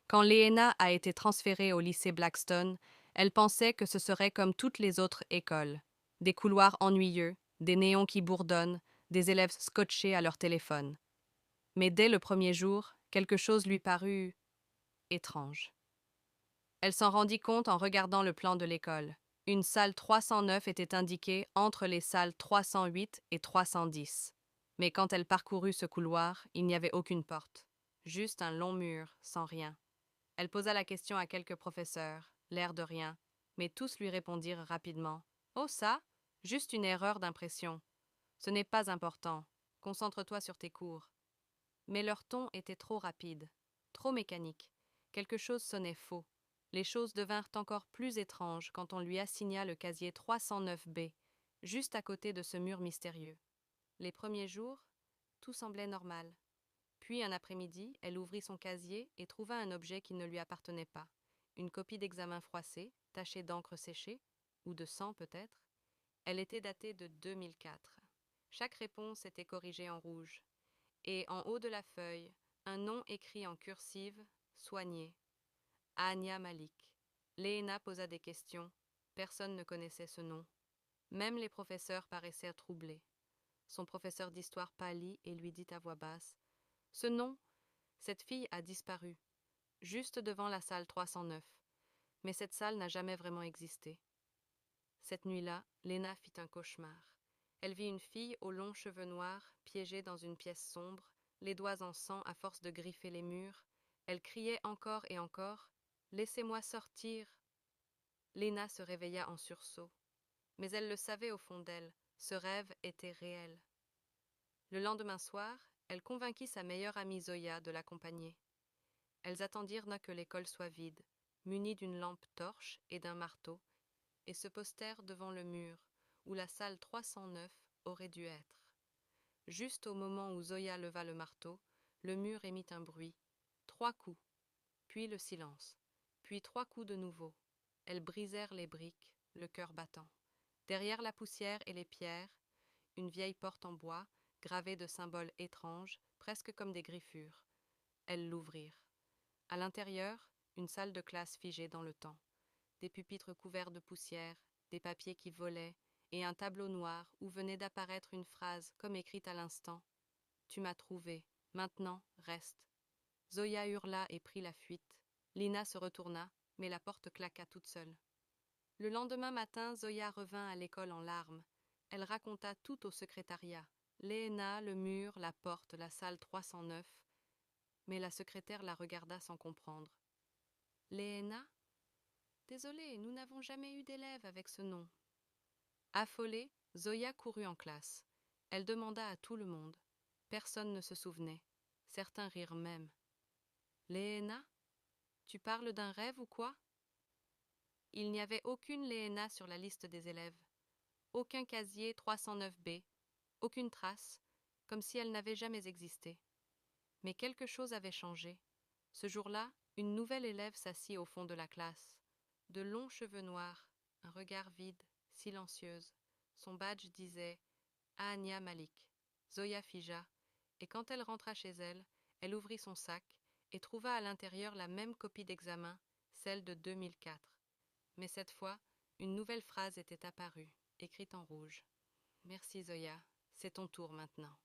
Quand Léena a été transférée au lycée Blackstone, elle pensait que ce serait comme toutes les autres écoles. Des couloirs ennuyeux, des néons qui bourdonnent, des élèves scotchés à leur téléphone. Mais dès le premier jour, quelque chose lui parut étrange. Elle s'en rendit compte en regardant le plan de l'école. Une salle 309 était indiquée entre les salles 308 et 310. Mais quand elle parcourut ce couloir, il n'y avait aucune porte. Juste un long mur, sans rien. Elle posa la question à quelques professeurs, l'air de rien, mais tous lui répondirent rapidement. Oh ça, juste une erreur d'impression. Ce n'est pas important. Concentre-toi sur tes cours. Mais leur ton était trop rapide, trop mécanique. Quelque chose sonnait faux. Les choses devinrent encore plus étranges quand on lui assigna le casier 309B, juste à côté de ce mur mystérieux. Les premiers jours, tout semblait normal. Puis un après-midi, elle ouvrit son casier et trouva un objet qui ne lui appartenait pas. Une copie d'examen froissée, tachée d'encre séchée, ou de sang peut-être. Elle était datée de 2004. Chaque réponse était corrigée en rouge. Et en haut de la feuille, un nom écrit en cursive, soigné. Ania Malik. Léena posa des questions. Personne ne connaissait ce nom. Même les professeurs paraissaient troublés. Son professeur d'histoire pâlit et lui dit à voix basse: Ce nom, cette fille a disparu, juste devant la salle 309. Mais cette salle n'a jamais vraiment existé. Cette nuit-là, Léna fit un cauchemar. Elle vit une fille aux longs cheveux noirs, piégée dans une pièce sombre, les doigts en sang à force de griffer les murs. Elle criait encore et encore: Laissez-moi sortir. Léna se réveilla en sursaut. Mais elle le savait au fond d'elle, ce rêve était réel. Le lendemain soir, elle convainquit sa meilleure amie Zoya de l'accompagner. Elles attendirent que l'école soit vide, munies d'une lampe torche et d'un marteau, et se postèrent devant le mur, où la salle 309 aurait dû être. Juste au moment où Zoya leva le marteau, le mur émit un bruit. 3 coups, puis le silence, puis 3 coups de nouveau. Elles brisèrent les briques, le cœur battant. Derrière la poussière et les pierres, une vieille porte en bois, gravée de symboles étranges, presque comme des griffures. Elles l'ouvrirent. À l'intérieur, une salle de classe figée dans le temps. Des pupitres couverts de poussière, des papiers qui volaient, et un tableau noir où venait d'apparaître une phrase comme écrite à l'instant. Tu m'as trouvé, maintenant reste. Zoya hurla et prit la fuite. Lina se retourna, mais la porte claqua toute seule. Le lendemain matin, Zoya revint à l'école en larmes. Elle raconta tout au secrétariat. Léna, le mur, la porte, la salle 309. Mais la secrétaire la regarda sans comprendre. Léna? Désolée, nous n'avons jamais eu d'élève avec ce nom. Affolée, Zoya courut en classe. Elle demanda à tout le monde. Personne ne se souvenait. Certains rirent même. Léna? Tu parles d'un rêve ou quoi? Il n'y avait aucune Léna sur la liste des élèves. Aucun casier 309B. Aucune trace, comme si elle n'avait jamais existé. Mais quelque chose avait changé. Ce jour-là, une nouvelle élève s'assit au fond de la classe. De longs cheveux noirs, un regard vide, silencieuse. Son badge disait Ania Malik. Zoya figea, et quand elle rentra chez elle, elle ouvrit son sac et trouva à l'intérieur la même copie d'examen, celle de 2004. Mais cette fois, une nouvelle phrase était apparue, écrite en rouge. Merci Zoya, c'est ton tour maintenant.